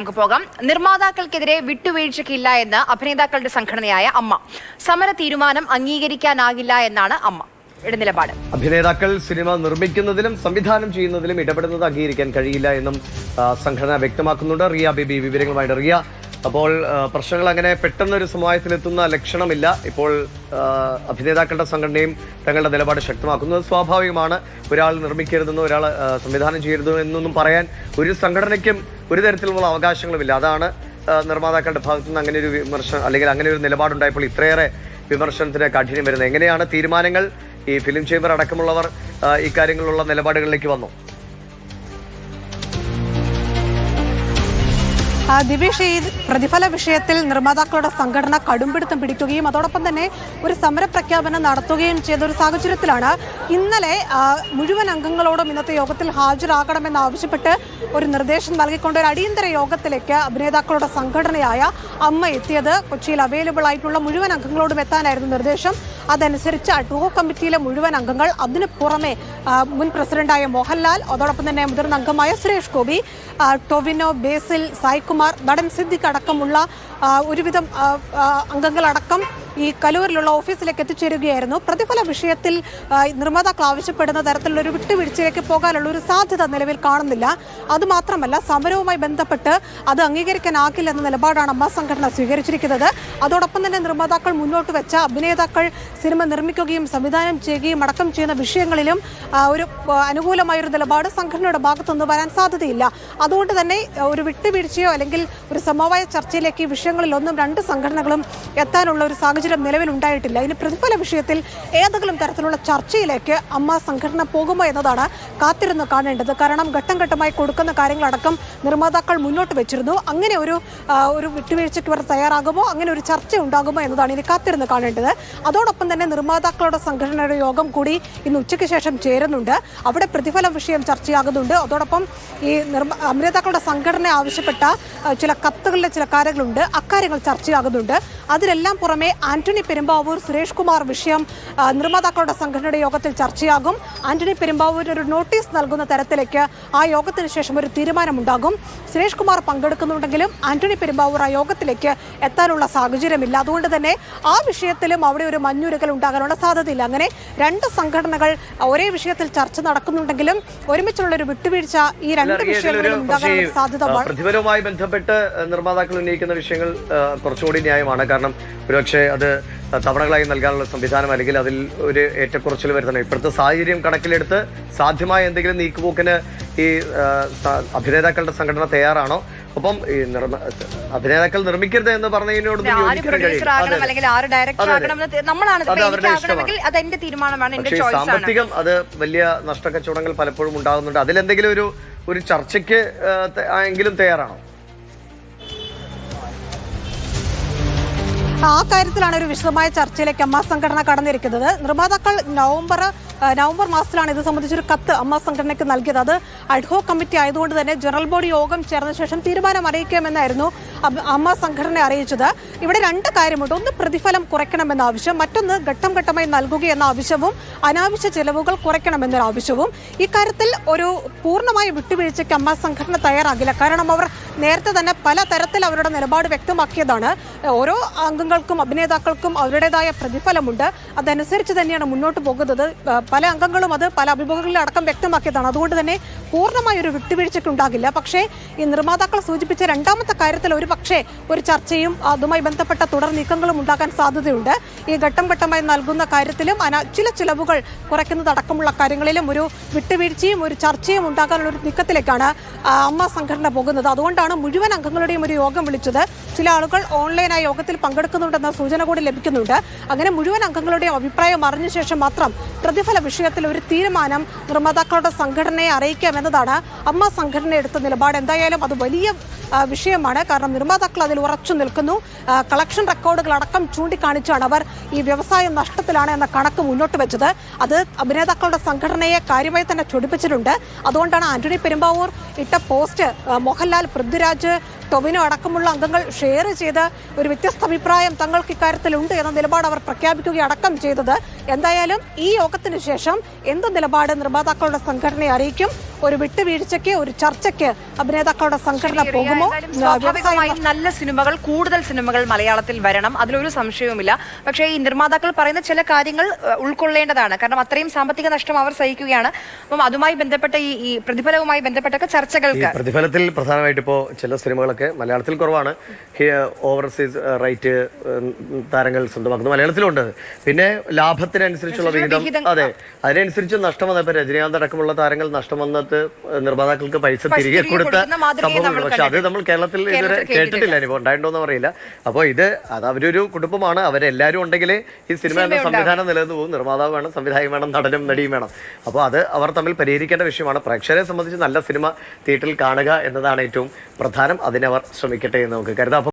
നമുക്ക് പോകാം. നിർമ്മാതാക്കൾക്കെതിരെ വിട്ടുവീഴ്ചയ്ക്കില്ല എന്ന് അഭിനേതാക്കളുടെ സംഘടനയായ അമ്മ. സമര തീരുമാനം അംഗീകരിക്കാനാകില്ല എന്നാണ് അമ്മയുടെ നിലപാട്. അഭിനേതാക്കൾ സിനിമ നിർമ്മിക്കുന്നതിലും സംവിധാനം ചെയ്യുന്നതിലും ഇടപെടുന്നത് അംഗീകരിക്കാൻ കഴിയില്ല എന്നും സംഘടന വ്യക്തമാക്കുന്നുണ്ട്. റിയ ബേബി വിവരങ്ങളുമായിട്ട്. റിയ, അപ്പോൾ പ്രശ്നങ്ങൾ അങ്ങനെ പെട്ടെന്നൊരു സമവായത്തിലെത്തുന്ന ലക്ഷണമില്ല. ഇപ്പോൾ അഭിനേതാക്കളുടെ സംഘടനയും തങ്ങളുടെ നിലപാട് ശക്തമാക്കുന്നത് സ്വാഭാവികമാണ്. ഒരാൾ നിർമ്മിക്കരുതെന്നോ ഒരാൾ സംവിധാനം ചെയ്യരുതോ എന്നൊന്നും പറയാൻ ഒരു സംഘടനയ്ക്കും ഒരു തരത്തിലുള്ള അവകാശങ്ങളുമില്ല. അതാണ് നിർമ്മാതാക്കളുടെ ഭാഗത്തു നിന്ന് അങ്ങനെ ഒരു വിമർശനം അല്ലെങ്കിൽ അങ്ങനെ ഒരു നിലപാടുണ്ടായപ്പോൾ ഇത്രയേറെ വിമർശനത്തിന് കാഠിന്യം വരുന്നത്. എങ്ങനെയാണ് തീരുമാനങ്ങൾ? ഈ ഫിലിം ചേംബർ അടക്കമുള്ളവർ ഇക്കാര്യങ്ങളിലുള്ള നിലപാടുകളിലേക്ക് വന്നു. ദിവേഷ്, ഈ പ്രതിഫല വിഷയത്തിൽ നിർമ്മാതാക്കളുടെ സംഘടന കടുംപിടുത്തം പിടിക്കുകയും അതോടൊപ്പം തന്നെ ഒരു സമരപ്രഖ്യാപനം നടത്തുകയും ചെയ്ത ഒരു സാഹചര്യത്തിലാണ് ഇന്നലെ മുഴുവൻ അംഗങ്ങളോടും ഇന്നത്തെ യോഗത്തിൽ ഹാജരാകണമെന്നാവശ്യപ്പെട്ട് ഒരു നിർദ്ദേശം നൽകിക്കൊണ്ട് ഒരു അടിയന്തര യോഗത്തിലേക്ക് അഭിനേതാക്കളുടെ സംഘടനയായ അമ്മ എത്തിയത്. കൊച്ചിയിൽ അവൈലബിൾ ആയിട്ടുള്ള മുഴുവൻ അംഗങ്ങളോടും എത്താനായിരുന്നു നിർദ്ദേശം. അതനുസരിച്ച് അഡ്ഹോക് കമ്മിറ്റിയിലെ മുഴുവൻ അംഗങ്ങൾ, അതിന് പുറമെ മുൻ പ്രസിഡന്റായ മോഹൻലാൽ, അതോടൊപ്പം തന്നെ മുതിർന്ന അംഗമായ സുരേഷ് ഗോപി, ടൊവിനോ, ബേസിൽ, സായ്കുമാർ, നടൻ സിദ്ദിഖ് അടക്കമുള്ള ഒരുവിധം അംഗങ്ങളടക്കം ഈ കലൂരിലുള്ള ഓഫീസിലേക്ക് എത്തിച്ചേരുകയായിരുന്നു. പ്രതിഫല വിഷയത്തിൽ നിർമ്മാതാക്കൾ ആവശ്യപ്പെടുന്ന തരത്തിലുള്ള ഒരു വിട്ടുവീഴ്ചയിലേക്ക് പോകാനുള്ള ഒരു സാധ്യത നിലവിൽ കാണുന്നില്ല. അതുമാത്രമല്ല, സമരവുമായി ബന്ധപ്പെട്ട് അത് അംഗീകരിക്കാനാകില്ലെന്ന നിലപാടാണ് അമ്മ സംഘടന സ്വീകരിച്ചിരിക്കുന്നത്. അതോടൊപ്പം തന്നെ നിർമ്മാതാക്കൾ മുന്നോട്ട് വെച്ച അഭിനേതാക്കൾ സിനിമ നിർമ്മിക്കുകയും സംവിധാനം ചെയ്യുകയും അടക്കം ചെയ്യുന്ന വിഷയങ്ങളിലും ഒരു അനുകൂലമായൊരു നിലപാട് സംഘടനയുടെ ഭാഗത്തുനിന്ന് വരാൻ സാധ്യതയില്ല. അതുകൊണ്ട് തന്നെ ഒരു വിട്ടുവീഴ്ചയോ അല്ലെങ്കിൽ ഒരു സമവായ ചർച്ചയിലേക്ക് ഈ വിഷയങ്ങളിലൊന്നും രണ്ട് സംഘടനകളും എത്താനുള്ള ഒരു സാഹചര്യം നിലവിലുണ്ടായിട്ടില്ല. ഇനി പ്രതിഫല വിഷയത്തിൽ ഏതെങ്കിലും തരത്തിലുള്ള ചർച്ചയിലേക്ക് അമ്മ സംഘടന പോകുമോ എന്നതാണ് കാത്തിരുന്ന് കാണേണ്ടത്. കാരണം ഘട്ടം ഘട്ടമായി കൊടുക്കുന്ന കാര്യങ്ങളടക്കം നിർമ്മാതാക്കൾ മുന്നോട്ട് വെച്ചിരുന്നു. അങ്ങനെ ഒരു വിട്ടുവീഴ്ചയ്ക്ക് ഇവർ തയ്യാറാകുമോ, അങ്ങനെ ഒരു ചർച്ച ഉണ്ടാകുമോ എന്നതാണ് ഇനി കാത്തിരുന്ന് കാണേണ്ടത്. അതോടൊപ്പം തന്നെ നിർമ്മാതാക്കളുടെ സംഘടനയുടെ യോഗം കൂടി ഇന്ന് ഉച്ചയ്ക്ക് ശേഷം ചേരുന്നുണ്ട്. അവിടെ പ്രതിഫല വിഷയം ചർച്ചയാകുന്നുണ്ട്. അതോടൊപ്പം ഈ അഭിനേതാക്കളുടെ സംഘടന ആവശ്യപ്പെട്ട ചില കത്തുകളിലെ ചില കാര്യങ്ങളുണ്ട്, അക്കാര്യങ്ങൾ ചർച്ചയാകുന്നുണ്ട്. അതിലെല്ലാം പുറമെ ആന്റണി പെരുമ്പാവൂർ, സുരേഷ് കുമാർ വിഷയം നിർമ്മാതാക്കളുടെ സംഘടനയുടെ യോഗത്തിൽ ചർച്ചയാകും. ആന്റണി പെരുമ്പാവൂർ ഒരു നോട്ടീസ് നൽകുന്ന തരത്തിലേക്ക് ആ യോഗത്തിന് ശേഷം ഒരു തീരുമാനമുണ്ടാകും. സുരേഷ് കുമാർ പങ്കെടുക്കുന്നുണ്ടെങ്കിലും ആന്റണി പെരുമ്പാവൂർ ആ യോഗത്തിലേക്ക് എത്താനുള്ള സാഹചര്യമില്ല. അതുകൊണ്ട് തന്നെ ആ വിഷയത്തിലും അവിടെ ഒരു മഞ്ഞുരുകൽ ഉണ്ടാകാനുള്ള സാധ്യതയില്ല. അങ്ങനെ രണ്ട് സംഘടനകൾ ഒരേ വിഷയത്തിൽ ചർച്ച നടക്കുന്നുണ്ടെങ്കിലും ഒരുമിച്ചുള്ള ഒരു വിട്ടുവീഴ്ച ഈ രണ്ട് വിഷയങ്ങളിലും ഉണ്ടാകാനുള്ള സാധ്യത. പ്രതിഫലവുമായി ബന്ധപ്പെട്ട് നിർമ്മാതാക്കൾ ഉന്നയിക്കുന്ന വിഷയങ്ങൾ കുറച്ചുകൂടി ന്യായമാണ്. കാരണം ഒരുപക്ഷെ അത് തവണകളായി നൽകാനുള്ള സംവിധാനം അല്ലെങ്കിൽ അതിൽ ഒരു ഏറ്റക്കുറച്ചിൽ വരുത്തണം. ഇപ്പോഴത്തെ സാഹചര്യം കണക്കിലെടുത്ത് സാധ്യമായ എന്തെങ്കിലും നീക്കുപോക്കിന് ഈ അഭിനേതാക്കളുടെ സംഘടന തയ്യാറാണോ? ഒപ്പം ഈ അഭിനേതാക്കൾ നിർമ്മിക്കരുത് എന്ന് പറഞ്ഞതിനോട് സാമ്പത്തികം അത് വലിയ നഷ്ടക്കച്ചവടങ്ങൾ പലപ്പോഴും ഉണ്ടാകുന്നുണ്ട്. അതിലെന്തെങ്കിലും ഒരു ചർച്ചയ്ക്ക് എങ്കിലും തയ്യാറാണോ? ആ കാര്യത്തിലാണ് ഒരു വിശദമായ ചർച്ചയിലേക്ക് അമ്മ സംഘടന കടന്നിരിക്കുന്നത്. നിർമ്മാതാക്കൾ നവംബർ മാസത്തിലാണ് ഇത് സംബന്ധിച്ചൊരു കത്ത് അമ്മ സംഘടനയ്ക്ക് നൽകിയത്. അത് അഡ്ഹോക് കമ്മിറ്റി ആയതുകൊണ്ട് തന്നെ ജനറൽ ബോഡി യോഗം ചേർന്ന ശേഷം തീരുമാനം അറിയിക്കാമെന്നായിരുന്നു അമ്മ സംഘടന അറിയിച്ചത്. ഇവിടെ രണ്ട് കാര്യമുണ്ട്. ഒന്ന്, പ്രതിഫലം കുറയ്ക്കണമെന്ന ആവശ്യം. മറ്റൊന്ന്, ഘട്ടം ഘട്ടമായി നൽകുകയെന്ന ആവശ്യവും അനാവശ്യ ചെലവുകൾ കുറയ്ക്കണമെന്നൊരു ആവശ്യവും. ഇക്കാര്യത്തിൽ ഒരു പൂർണ്ണമായ വിട്ടുവീഴ്ചയ്ക്ക് അമ്മ സംഘടന തയ്യാറാകില്ല. കാരണം അവർ നേരത്തെ തന്നെ പല തരത്തിൽ അവരുടെ നിലപാട് വ്യക്തമാക്കിയതാണ്. ഓരോ അംഗങ്ങൾക്കും അഭിനേതാക്കൾക്കും അവരുടേതായ പ്രതിഫലമുണ്ട്. അതനുസരിച്ച് തന്നെയാണ് മുന്നോട്ട് പോകുന്നത്. പല അംഗങ്ങളും അത് പല അഭിമുഖങ്ങളിൽ അടക്കം വ്യക്തമാക്കിയതാണ്. അതുകൊണ്ട് തന്നെ പൂർണ്ണമായ ഒരു വിട്ടുവീഴ്ചയ്ക്ക് ഉണ്ടാകില്ല. പക്ഷേ ഈ നിർമ്മാതാക്കൾ സൂചിപ്പിച്ച രണ്ടാമത്തെ കാര്യത്തിൽ ഒരു ചർച്ചയും അതുമായി ബന്ധപ്പെട്ട തുടർ നീക്കങ്ങളും ഉണ്ടാകാൻ സാധ്യതയുണ്ട്. ഈ ഘട്ടം ഘട്ടമായി നൽകുന്ന കാര്യത്തിലും ചില ചിലവുകൾ കുറയ്ക്കുന്നതടക്കമുള്ള കാര്യങ്ങളിലും ഒരു വിട്ടുവീഴ്ചയും ഒരു ചർച്ചയും ഉണ്ടാകാനുള്ള ഒരു നീക്കത്തിലേക്കാണ് അമ്മ സംഘടന പോകുന്നത്. അതുകൊണ്ടാണ് മുഴുവൻ അംഗങ്ങളുടെയും ഒരു യോഗം വിളിച്ചത്. ചില ആളുകൾ ഓൺലൈനായി യോഗത്തിൽ പങ്കെടുക്കുന്നുണ്ടെന്ന സൂചന കൂടി ലഭിക്കുന്നുണ്ട്. അങ്ങനെ മുഴുവൻ അംഗങ്ങളുടെയും അഭിപ്രായം അറിഞ്ഞ ശേഷം മാത്രം പ്രതിഫല വിഷയത്തിൽ ഒരു തീരുമാനം നിർമ്മാതാക്കളുടെ സംഘടനയെ അറിയിക്കാമെന്നതാണ് അമ്മ സംഘടന എടുത്ത നിലപാട്. എന്തായാലും അത് വലിയ വിഷയമാണ്. കാരണം നിർമ്മാതാക്കൾ അതിൽ ഉറച്ചു നിൽക്കുന്നു. കളക്ഷൻ റെക്കോർഡുകൾ അടക്കം ചൂണ്ടിക്കാണിച്ചാണ് അവർ ഈ വ്യവസായം നഷ്ടത്തിലാണ് എന്ന കണക്ക് മുന്നോട്ട് വെച്ചത്. അത് അഭിനേതാക്കളുടെ സംഘടനയെ കാര്യമായി തന്നെ ചൊടിപ്പിച്ചിട്ടുണ്ട്. അതുകൊണ്ടാണ് ആന്റണി പെരുമ്പാവൂർ ഇട്ട പോസ്റ്റ് മോഹൻലാൽ, പൃഥ്വിരാജ്, ടൊവിനോ അടക്കമുള്ള അംഗങ്ങൾ ഷെയർ ചെയ്ത് ഒരു വ്യത്യസ്ത അഭിപ്രായം തങ്ങൾക്ക് ഇക്കാര്യത്തിലുണ്ട് എന്ന നിലപാട് അവർ പ്രഖ്യാപിക്കുകയടക്കം ചെയ്തത്. എന്തായാലും ഈ യോഗത്തിന് ശേഷം എന്ത് നിലപാട് നിർമ്മാതാക്കളുടെ സംഘടനയെ അറിയിക്കും, ഒരു വിട്ടുവീഴ്ചയ്ക്ക്, ഒരു ചർച്ചയ്ക്ക് അഭിനേതാക്കളുടെ സംഘടന പോകുമോ? സ്വാഭാവികമായും നല്ല സിനിമകൾ, കൂടുതൽ സിനിമകൾ മലയാളത്തിൽ വരണം, അതിലൊരു സംശയവുമില്ല. പക്ഷേ ഈ നിർമ്മാതാക്കൾ പറയുന്ന ചില കാര്യങ്ങൾ ഉൾക്കൊള്ളേണ്ടതാണ്. കാരണം അത്രയും സാമ്പത്തിക നഷ്ടം അവർ സഹിക്കുകയാണ്. അപ്പം അതുമായി ബന്ധപ്പെട്ട ഈ പ്രതിഫലവുമായി ബന്ധപ്പെട്ടൊക്കെ ചർച്ചകൾക്ക് പ്രതിഫലത്തിൽ പ്രധാനമായിട്ട് ഇപ്പോൾ ചില സിനിമകളൊക്കെ മലയാളത്തിൽ കുറവാണ്. ഓവർസീസ് റൈറ്റ് താരങ്ങൾ സ്വന്തമാക്കുന്നത് മലയാളത്തിലുണ്ട്. പിന്നെ ലാഭത്തിനനുസരിച്ചുള്ള വിഹിതം, അതെ, അതിനനുസരിച്ച് നഷ്ടം വന്നപ്പോൾ രജനീകാന്ത് അടക്കമുള്ള താരങ്ങൾ നഷ്ടം വന്നിട്ട് നിർമ്മാതാക്കൾക്ക് പൈസ തിരികെ കൊടുത്ത സംഭവമുണ്ട്. പക്ഷെ അത് നമ്മൾ കേരളത്തിൽ ഇതുവരെ കേട്ടിട്ടില്ല, ഇനിയിപ്പോൾ ഉണ്ടായിട്ടുണ്ടോന്ന് അറിയില്ല. അപ്പോൾ അത് അവരൊരു കുടുംബമാണ്. അവരെല്ലാവരും ഉണ്ടെങ്കിൽ ഈ സിനിമ എന്ന സംവിധാനം നിലനിന്ന് പോകും. നിർമ്മാതാവ് വേണം, സംവിധായകൻ വേണം, നടനും നടിയും വേണം. അപ്പോൾ അത് അവർ തമ്മിൽ പരിഹരിക്കേണ്ട വിഷയമാണ്. പ്രേക്ഷകരെ സംബന്ധിച്ച് നല്ല സിനിമ തിയേറ്ററിൽ കാണുക എന്നതാണ് ഏറ്റവും പ്രധാനം. അതിനവർ ശ്രമിക്കട്ടെ എന്ന് നമുക്ക് കരുതാം.